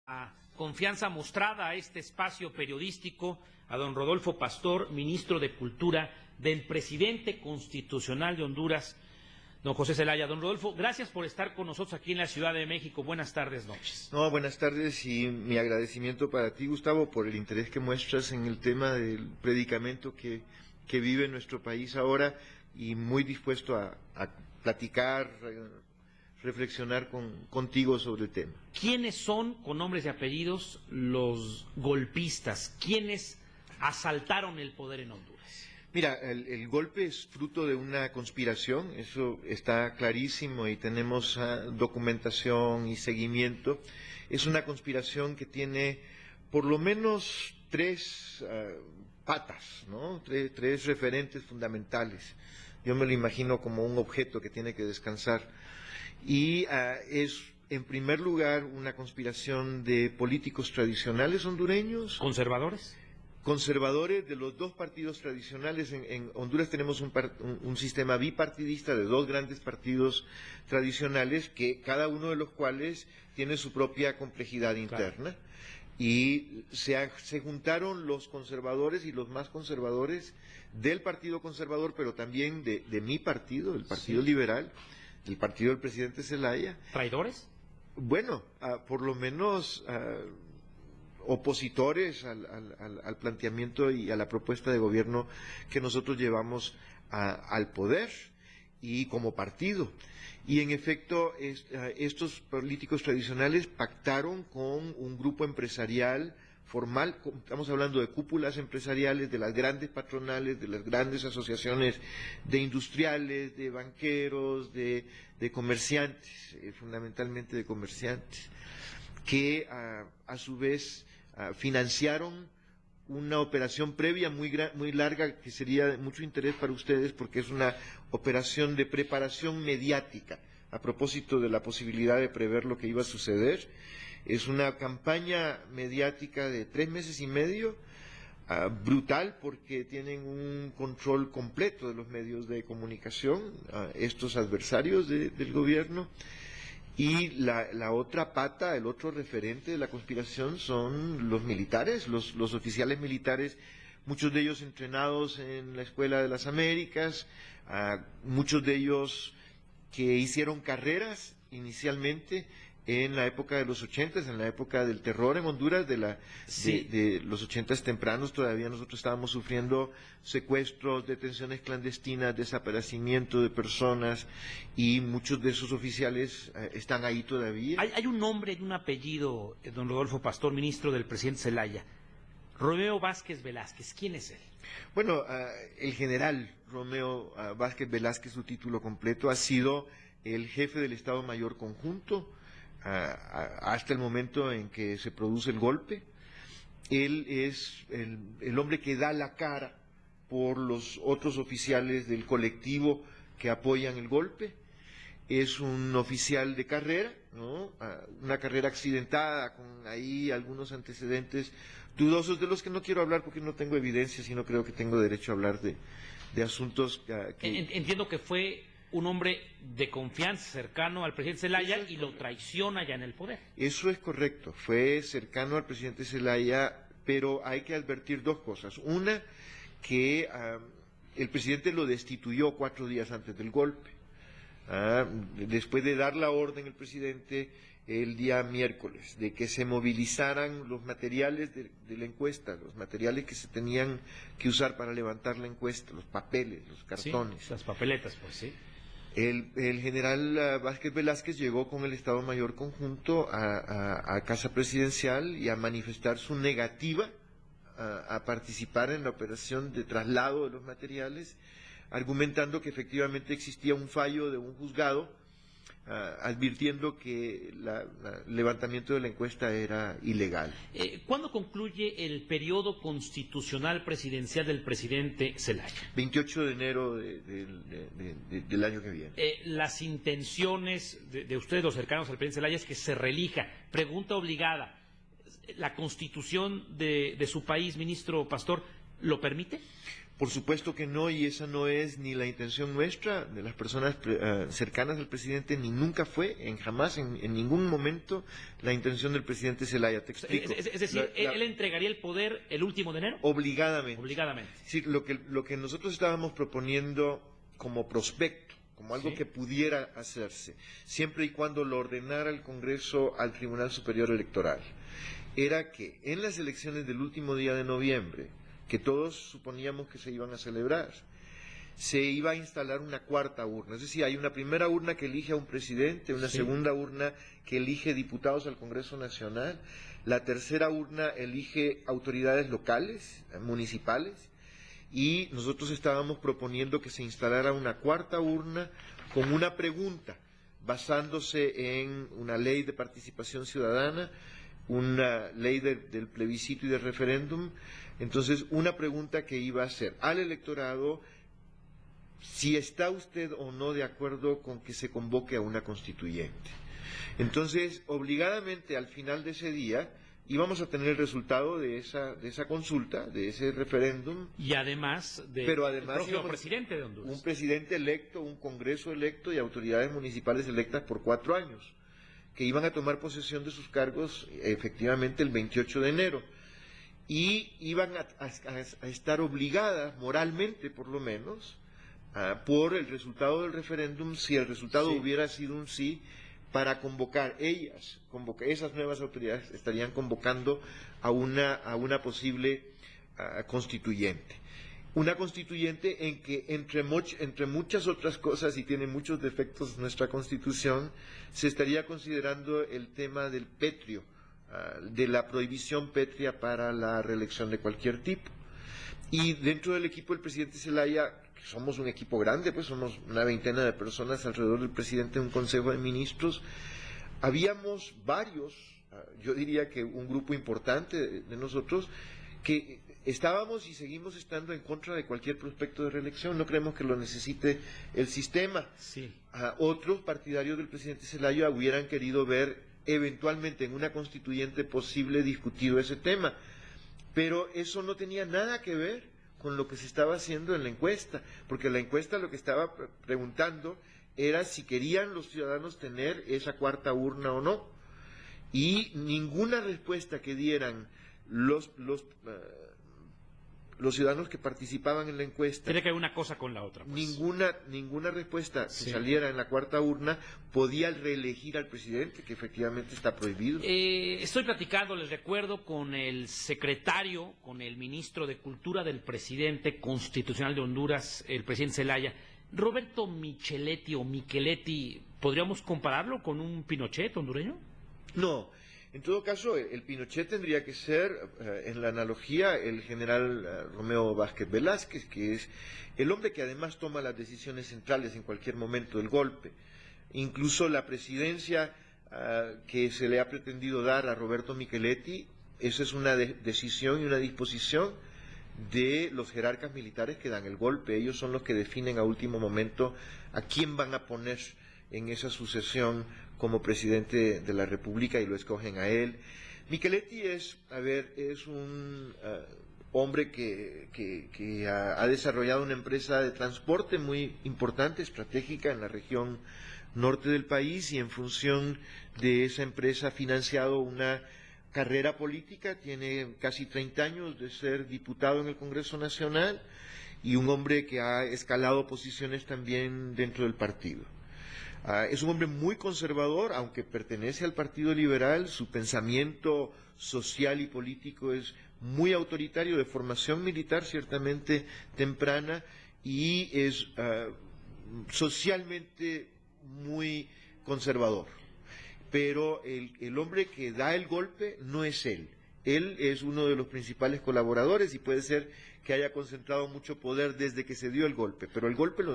La confianza mostrada a este espacio periodístico a don Rodolfo Pastor, ministro de Cultura del presidente constitucional de Honduras, don José Zelaya. Don Rodolfo, gracias por estar con nosotros aquí en la Ciudad de México. Buenas tardes, noches. No, buenas tardes y mi agradecimiento para ti, Gustavo, por el interés que muestras en el tema del predicamento que vive nuestro país ahora y muy dispuesto a platicar, reflexionar contigo sobre el tema. ¿Quiénes son, con nombres y apellidos, los golpistas? ¿Quiénes asaltaron el poder en Honduras? Mira, el golpe es fruto de una conspiración, eso está clarísimo y tenemos documentación y seguimiento. Es una conspiración que tiene por lo menos tres patas, ¿no? Tres referentes fundamentales. Yo me lo imagino como un objeto que tiene que descansar. Y es, en primer lugar, una conspiración de políticos tradicionales hondureños. ¿Conservadores? Conservadores de los dos partidos tradicionales. En Honduras tenemos un sistema bipartidista de dos grandes partidos tradicionales, que cada uno de los cuales tiene su propia complejidad interna. Claro. Y se juntaron los conservadores y los más conservadores del Partido Conservador, pero también de mi partido, el Partido Liberal, el partido del presidente Zelaya. ¿Traidores? Bueno, por lo menos opositores al planteamiento y a la propuesta de gobierno que nosotros llevamos al poder y como partido. Y en efecto, estos políticos tradicionales pactaron con un grupo empresarial formal, estamos hablando de cúpulas empresariales, de las grandes patronales, de las grandes asociaciones de industriales, de banqueros, de comerciantes, fundamentalmente de comerciantes, que a su vez financiaron una operación previa muy larga que sería de mucho interés para ustedes porque es una operación de preparación mediática a propósito de la posibilidad de prever lo que iba a suceder. Es una campaña mediática de 3 meses y medio, brutal porque tienen un control completo de los medios de comunicación, estos adversarios del gobierno. Y la otra pata, el otro referente de la conspiración son los militares, los oficiales militares, muchos de ellos entrenados en la Escuela de las Américas, muchos de ellos que hicieron carreras inicialmente en la época de los 80s, en la época del terror en Honduras, de los 80s tempranos. Todavía nosotros estábamos sufriendo secuestros, detenciones clandestinas, desaparecimiento de personas, y muchos de esos oficiales están ahí todavía. Hay un nombre y un apellido, don Rodolfo Pastor, ministro del presidente Zelaya. Romeo Vázquez Velázquez, ¿quién es él? Bueno, el general Romeo Vázquez Velázquez, su título completo, ha sido el jefe del Estado Mayor Conjunto hasta el momento en que se produce el golpe. Él es el hombre que da la cara por los otros oficiales del colectivo que apoyan el golpe. Es un oficial de carrera, ¿no? Una carrera accidentada, con ahí algunos antecedentes dudosos de los que no quiero hablar porque no tengo evidencia, sino creo que tengo derecho a hablar de asuntos que... Entiendo que fue un hombre de confianza cercano al presidente Zelaya y lo traiciona ya en el poder. Eso es correcto, fue cercano al presidente Zelaya, pero hay que advertir dos cosas. Una, que el presidente lo destituyó 4 días antes del golpe. Después de dar la orden el presidente el día miércoles de que se movilizaran los materiales de la encuesta, los materiales que se tenían que usar para levantar la encuesta, los papeles, los cartones. Sí, las papeletas, pues sí. El general Vázquez Velázquez llegó con el Estado Mayor Conjunto a Casa Presidencial y a manifestar su negativa a participar en la operación de traslado de los materiales, argumentando que efectivamente existía un fallo de un juzgado advirtiendo que el levantamiento de la encuesta era ilegal. ¿Cuándo concluye el periodo constitucional presidencial del presidente Zelaya? 28 de enero del año que viene. Las intenciones de ustedes, los cercanos al presidente Zelaya, es que se reelija. Pregunta obligada. La constitución de su país, ministro Pastor, lo permite? Por supuesto que no, y esa no es ni la intención nuestra, de las personas cercanas al presidente, ni nunca fue, jamás, en ningún momento, la intención del presidente Zelaya. Te explico. Es decir, ¿él entregaría el poder el último de enero? Obligadamente. Obligadamente. Sí, lo que nosotros estábamos proponiendo como prospecto, como algo que pudiera hacerse, siempre y cuando lo ordenara el Congreso al Tribunal Superior Electoral, era que en las elecciones del último día de noviembre, que todos suponíamos que se iban a celebrar, se iba a instalar una cuarta urna. Es decir, hay una primera urna que elige a un presidente, una segunda urna que elige diputados al Congreso Nacional, la tercera urna elige autoridades locales, municipales, y nosotros estábamos proponiendo que se instalara una cuarta urna con una pregunta, basándose en una ley de participación ciudadana, una ley del plebiscito y del referéndum. Entonces, una pregunta que iba a hacer al electorado: si está usted o no de acuerdo con que se convoque a una constituyente. Entonces, obligadamente, al final de ese día, íbamos a tener el resultado de esa consulta, de ese referéndum. Y además del próximo presidente de Honduras. Un presidente electo, un Congreso electo y autoridades municipales electas por 4 años, que iban a tomar posesión de sus cargos efectivamente el 28 de enero. Y iban a estar obligadas, moralmente por lo menos, por el resultado del referéndum, si el resultado hubiera sido un sí, para convocar esas nuevas autoridades estarían convocando a una posible constituyente. Una constituyente en que, entre muchas otras cosas, y tiene muchos defectos nuestra Constitución, se estaría considerando el tema del pétreo, de la prohibición pétrea para la reelección de cualquier tipo. Y dentro del equipo del presidente Zelaya, que somos un equipo grande, pues somos una veintena de personas alrededor del presidente en un consejo de ministros, habíamos varios, yo diría que un grupo importante de nosotros, que estábamos y seguimos estando en contra de cualquier prospecto de reelección. No creemos que lo necesite el sistema. Otros partidarios del presidente Zelaya hubieran querido ver eventualmente en una constituyente posible discutido ese tema, pero eso no tenía nada que ver con lo que se estaba haciendo en la encuesta, porque la encuesta lo que estaba preguntando era si querían los ciudadanos tener esa cuarta urna o no, y ninguna respuesta que dieran los ciudadanos que participaban en la encuesta. Tiene que ver una cosa con la otra. Pues. Ninguna respuesta que saliera en la cuarta urna podía reelegir al presidente, que efectivamente está prohibido. Estoy platicando, les recuerdo, con el secretario, con el ministro de Cultura del presidente constitucional de Honduras, el presidente Zelaya. Roberto Micheletti o Micheletti, ¿podríamos compararlo con un Pinochet hondureño? No. En todo caso, el Pinochet tendría que ser, en la analogía, el general Romeo Vázquez Velázquez, que es el hombre que además toma las decisiones centrales en cualquier momento del golpe. Incluso la presidencia que se le ha pretendido dar a Roberto Micheletti, esa es una decisión y una disposición de los jerarcas militares que dan el golpe. Ellos son los que definen a último momento a quién van a poner en esa sucesión como presidente de la República, y lo escogen a él. Micheletti es un hombre que ha desarrollado una empresa de transporte muy importante, estratégica en la región norte del país, y en función de esa empresa ha financiado una carrera política. Tiene casi 30 años de ser diputado en el Congreso Nacional, y un hombre que ha escalado posiciones también dentro del partido. Es un hombre muy conservador, aunque pertenece al Partido Liberal. Su pensamiento social y político es muy autoritario, de formación militar ciertamente temprana, y es socialmente muy conservador. Pero el hombre que da el golpe no es él. Él es uno de los principales colaboradores, y puede ser que haya concentrado mucho poder desde que se dio el golpe, pero el golpe lo dan